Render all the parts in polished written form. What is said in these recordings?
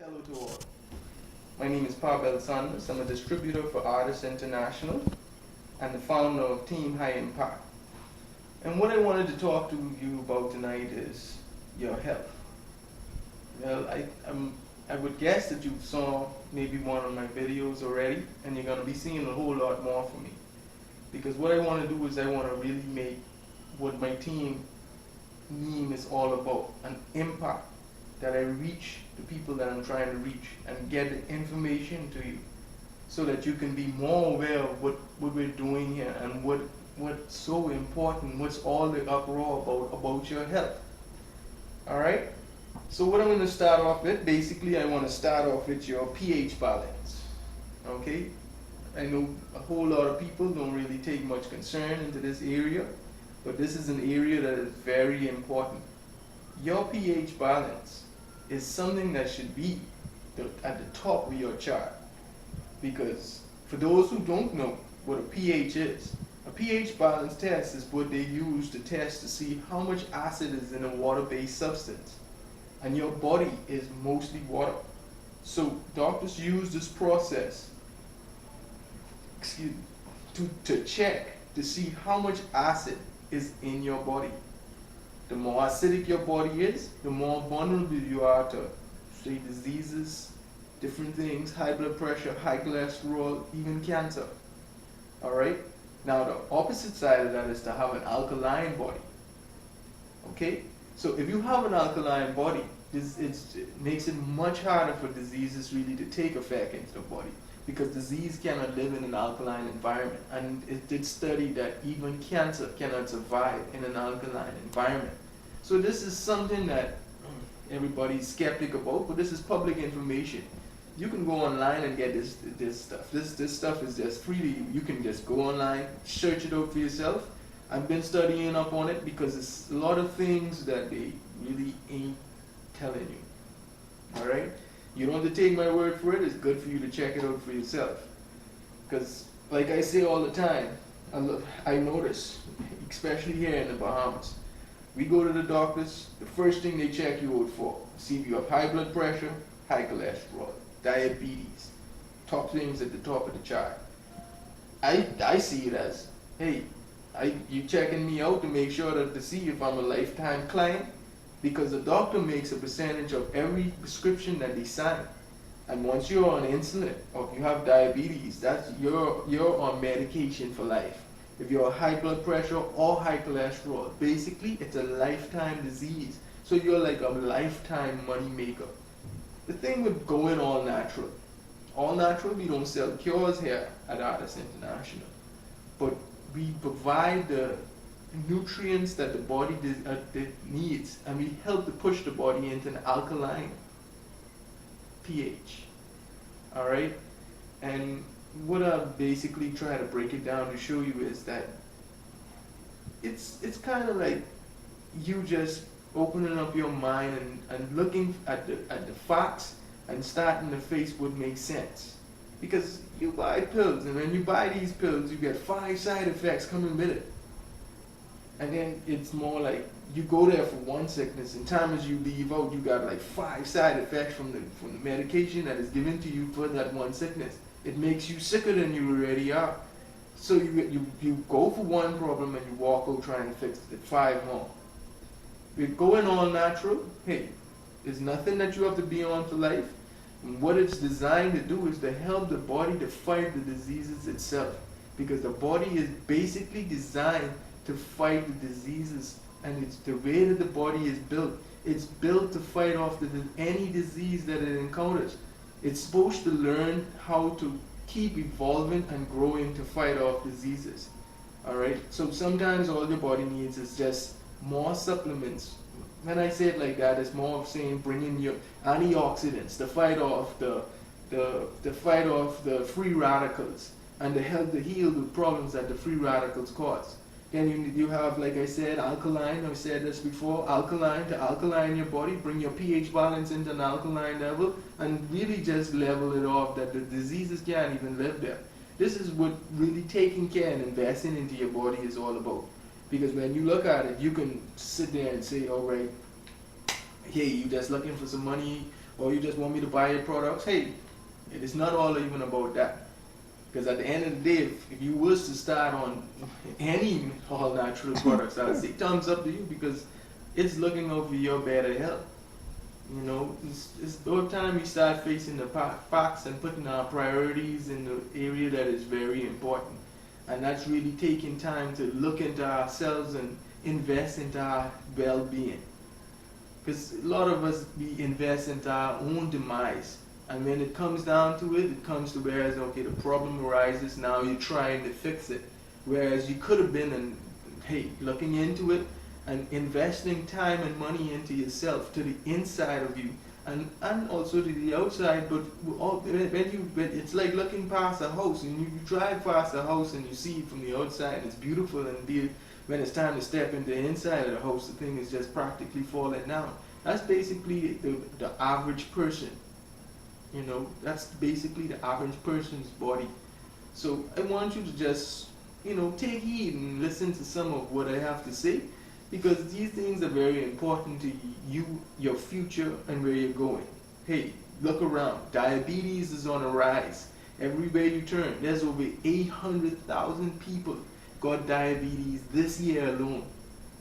Hello to all. My name is Pavel Sanders. I'm a distributor for Artists International and the founder of Team High Impact. And what I wanted to talk to you about tonight is your health. Well, I would guess that you saw maybe one of my videos already, and you're going to be seeing a whole lot more from me. Because what I want to do is I want to really make what my team name is all about, an impact, that I reach the people that I'm trying to reach and get the information to you so that you can be more aware of what we're doing here and what's so important, what's all the uproar about your health. Alright? So what I'm going to start off with, basically I want to start off with your pH balance. Okay? I know a whole lot of people don't really take much concern into this area, but this is an area that is very important. Your pH balance is something that should be at the top of your chart. Because for those who don't know what a pH is, a pH balance test is what they use to test to see how much acid is in a water-based substance. And your body is mostly water. So doctors use this process to check to see how much acid is in your body. The more acidic your body is, the more vulnerable you are to, say, diseases, different things, high blood pressure, high cholesterol, even cancer. Alright? Now the opposite side of that is to have an alkaline body. Okay? So if you have an alkaline body, it makes it much harder for diseases really to take effect into the body, because disease cannot live in an alkaline environment. And it did study that even cancer cannot survive in an alkaline environment. So this is something that everybody's skeptic about, but this is public information. You can go online and get this stuff. This stuff is just freely. You can just go online, search it out for yourself. I've been studying up on it because it's a lot of things that they really ain't telling you. Alright? You don't have to take my word for it. It's good for you to check it out for yourself. Because, like I say all the time, I notice, especially here in the Bahamas, we go to the doctors, the first thing they check you out for, see if you have high blood pressure, high cholesterol, diabetes, top things at the top of the chart. I see it as, hey, you checking me out to make sure that to see if I'm a lifetime client, because the doctor makes a percentage of every prescription that they sign. And once you're on insulin or if you have diabetes, that's you're on medication for life. If you're high blood pressure or high cholesterol, basically it's a lifetime disease. So you're like a lifetime money maker. The thing with going all natural, we don't sell cures here at Artists International, but we provide the nutrients that the body needs, and we help to push the body into an alkaline pH. Alright? And what I basically try to break it down to show you is that it's kind of like you just opening up your mind and looking at the facts and starting to face what makes sense. Because you buy pills, and when you buy these pills, you get 5 side effects coming with it. And then it's more like you go there for one sickness, and time as you leave out, you got like 5 side effects from the medication that is given to you for that one sickness. It makes you sicker than you already are. So you go for one problem and you walk out trying to fix it, 5 more. With going all natural, hey, there's nothing that you have to be on for life. And what it's designed to do is to help the body to fight the diseases itself. Because the body is basically designed to fight the diseases, and it's the way that the body is built. It's built to fight off any disease that it encounters. It's supposed to learn how to keep evolving and growing to fight off diseases. Alright? So sometimes all your body needs is just more supplements. When I say it like that, it's more of saying bringing your antioxidants to fight off the free radicals and to help to heal the problems that the free radicals cause. Then you have, like I said, alkaline. I've said this before, alkaline to alkaline your body, bring your pH balance into an alkaline level, and really just level it off that the diseases can't even live there. This is what really taking care and investing into your body is all about. Because when you look at it, you can sit there and say, all right, hey, you just looking for some money, or you just want me to buy your products, hey, it is not all even about that. Because at the end of the day, if you was to start on any all natural products, I would say thumbs up to you, because it's looking out for your better health. You know, it's about time we start facing the facts and putting our priorities in the area that is very important. And that's really taking time to look into ourselves and invest into our well-being. Because a lot of us, we invest into our own demise. And when it comes down to it, it comes to whereas, okay, the problem arises, now you're trying to fix it. Whereas you could have been, hey, looking into it and investing time and money into yourself, to the inside of you, and also to the outside. But when it's like looking past a house, and you drive past a house and you see it from the outside, and it's beautiful, and when it's time to step into the inside of the house, the thing is just practically falling down. That's basically the average person. You know, that's basically the average person's body. So I want you to just, you know, take heed and listen to some of what I have to say, because these things are very important to you, your future, and where you're going. Hey, look around. Diabetes is on a rise. Everywhere you turn, there's over 800,000 people got diabetes this year alone.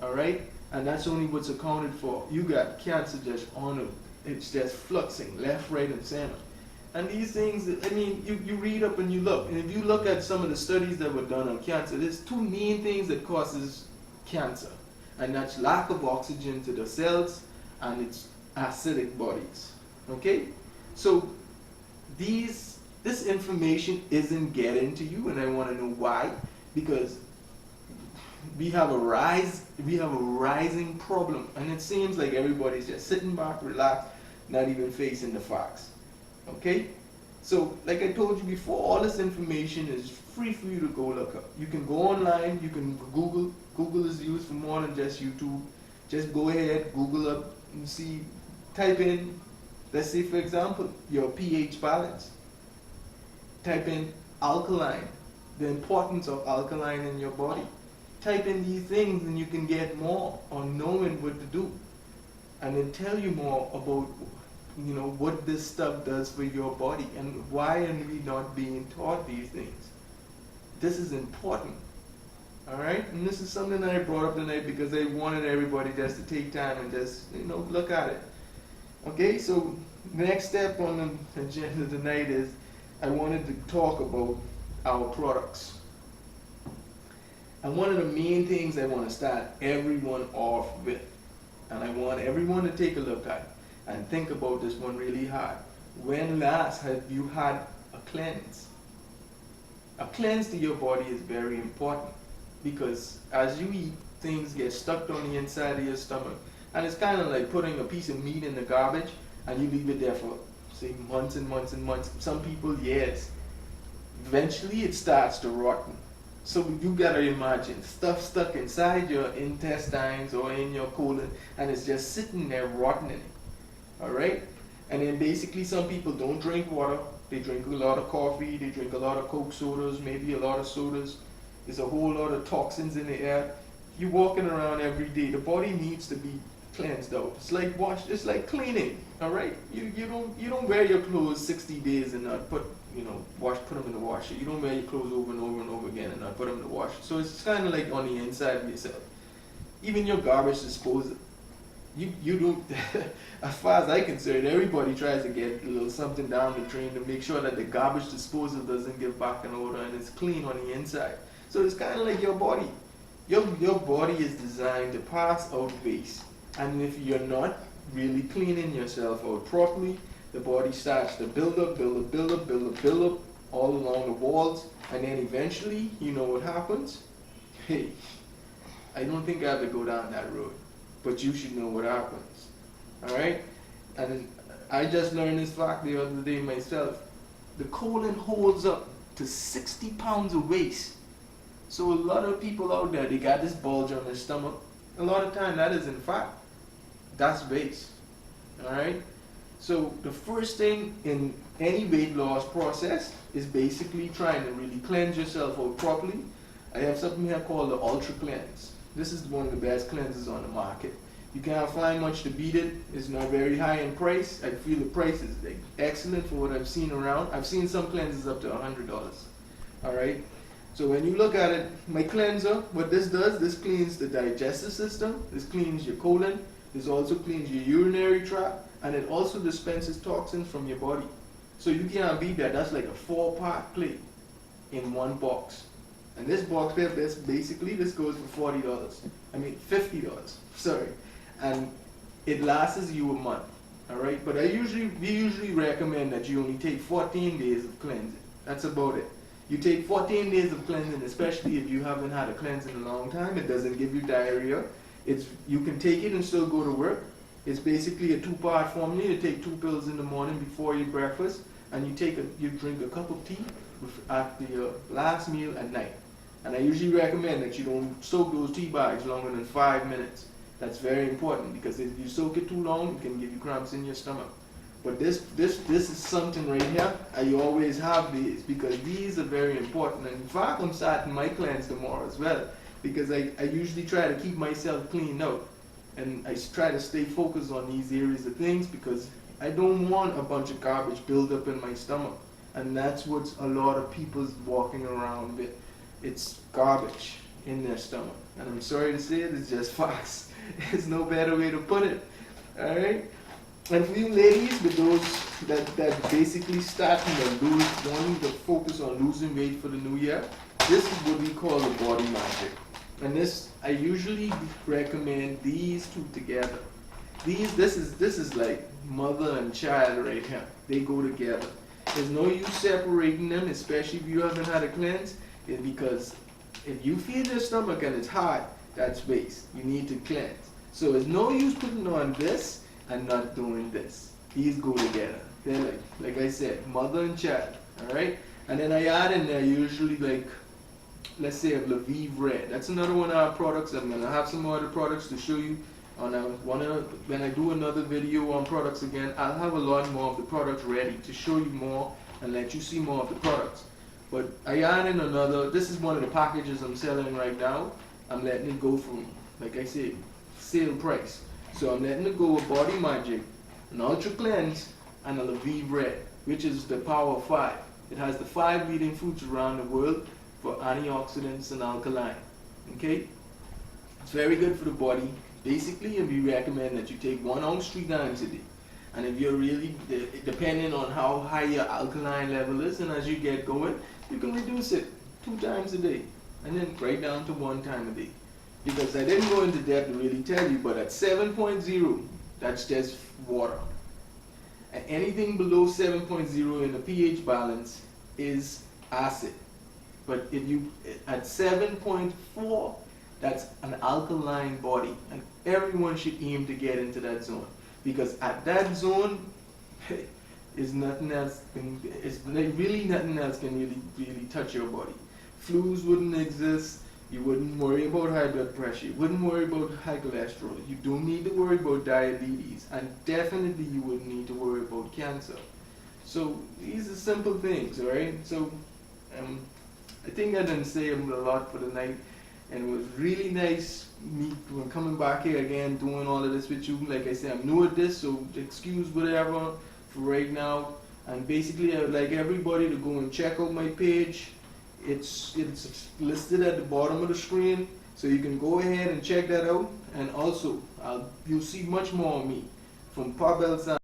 All right? And that's only what's accounted for. You got cancer just on it. It's just fluxing left, right, and center. And these things, I mean, you read up and you look. And if you look at some of the studies that were done on cancer, there's two main things that causes cancer. And that's lack of oxygen to the cells and its acidic bodies. Okay? So this information isn't getting to you, and I want to know why. Because we have a rising problem, and it seems like everybody's just sitting back, relaxed, not even facing the facts. Okay? So, like I told you before, all this information is free for you to go look up. You can go online, you can Google. Google is used for more than just YouTube. Just go ahead, Google up and see, type in, let's say for example, your pH balance. Type in alkaline, the importance of alkaline in your body. Type in these things and you can get more on knowing what to do. And then tell you more about, you know, what this stuff does for your body, and why are we not being taught these things. This is important. Alright? And this is something that I brought up tonight because I wanted everybody just to take time and just, you know, look at it. Okay, so the next step on the agenda tonight is I wanted to talk about our products. And one of the main things I want to start everyone off with, and I want everyone to take a look at and think about this one really hard. When last have you had a cleanse? A cleanse to your body is very important, because as you eat, things get stuck on the inside of your stomach. And it's kind of like putting a piece of meat in the garbage and you leave it there for, say, months and months and months. Some people, years. Eventually it starts to rotten. So you gotta imagine stuff stuck inside your intestines or in your colon, and it's just sitting there rotting. Alright? And then basically some people don't drink water. They drink a lot of coffee, they drink a lot of Coke sodas, maybe a lot of sodas. There's a whole lot of toxins in the air. You're walking around every day. The body needs to be cleansed out. It's like it's like cleaning. Alright? You don't wear your clothes 60 days and not put them in the washer. You don't wear your clothes over and over and over again and not put them in the washer. So it's kind of like on the inside of yourself. Even your garbage disposal. You don't, as far as I'm concerned, everybody tries to get a little something down the drain to make sure that the garbage disposal doesn't get back in order and it's clean on the inside. So it's kind of like your body. Your body is designed to pass out waste. And if you're not really cleaning yourself out properly, the body starts to build up all along the walls, and then eventually, you know what happens? Hey, I don't think I have to go down that road, but you should know what happens. Alright? And I just learned this fact the other day myself. The colon holds up to 60 pounds of waste. So a lot of people out there, they got this bulge on their stomach. A lot of time that isn't fat. That's waste. Alright? So the first thing in any weight loss process is basically trying to really cleanse yourself out properly. I have something here called the Ultra Cleanse. This is one of the best cleanses on the market. You can't find much to beat it. It's not very high in price. I feel the price is like excellent for what I've seen around. I've seen some cleansers up to $100. All right. So when you look at it, my cleanser, what this does, this cleans the digestive system. This cleans your colon. This also cleans your urinary tract, and it also dispenses toxins from your body. So you can't beat that. That's like a 4-part plate in one box. And this box here, this basically, this goes for $40. I mean $50. Sorry. And it lasts you a month. All right. But we usually recommend that you only take 14 days of cleansing. That's about it. You take 14 days of cleansing, especially if you haven't had a cleanse in a long time. It doesn't give you diarrhea. You can take it and still go to work. It's basically a 2-part formula. You take 2 pills in the morning before your breakfast, and you drink a cup of tea after your last meal at night. And I usually recommend that you don't soak those tea bags longer than 5 minutes. That's very important, because if you soak it too long, it can give you cramps in your stomach. But this is something right here. I always have these because these are very important. And in fact, I'm starting my cleanse tomorrow as well, because I usually try to keep myself clean out. And I try to stay focused on these areas of things, because I don't want a bunch of garbage build up in my stomach. And that's what a lot of people's walking around with. It's garbage in their stomach. And I'm sorry to say it, it's just facts. There's no better way to put it. Alright? And for you ladies, with those that basically starting and wanting to focus on losing weight for the new year, this is what we call the Body Magic. And this, I usually recommend these two together. This is like mother and child right here. They go together. There's no use separating them, especially if you haven't had a cleanse, because if you feel your stomach and it's hot, that's base. You need to cleanse. So there's no use putting on this and not doing this. These go together. They're like I said, mother and child. Alright? And then I add in there usually like, let's say, a Lviv Red. That's another one of our products. I'm gonna have some other products to show you on when I do another video on products again. I'll have a lot more of the products ready to show you more and let you see more of the products. But I add in another. This is one of the packages I'm selling right now. I'm letting it go from, like I said, sale price. So I'm letting it go with Body Magic, an Ultra Cleanse, and a Lviv Red, which is the Power 5. It has the 5 leading foods around the world for antioxidants and alkaline. Okay? It's very good for the body. Basically, we recommend that you take 1 ounce 3 times a day. And if you're really, depending on how high your alkaline level is, and as you get going, you can reduce it 2 times a day. And then right down to 1 time a day. Because I didn't go into depth to really tell you, but at 7.0, that's just water. And anything below 7.0 in the pH balance is acid. But if you, at 7.4, that's an alkaline body. And everyone should aim to get into that zone. Because at that zone, is nothing else, really nothing else can really touch your body. Flus wouldn't exist. You wouldn't worry about high blood pressure. You wouldn't worry about high cholesterol. You don't need to worry about diabetes. And definitely you wouldn't need to worry about cancer. So these are simple things, alright? So I think I didn't say a lot for the night. And it was really nice me coming back here again, doing all of this with you. Like I said, I'm new at this, so excuse whatever for right now. And basically, I would like everybody to go and check out my page. It's listed at the bottom of the screen, so you can go ahead and check that out. And also, you'll see much more of me from Pavel San.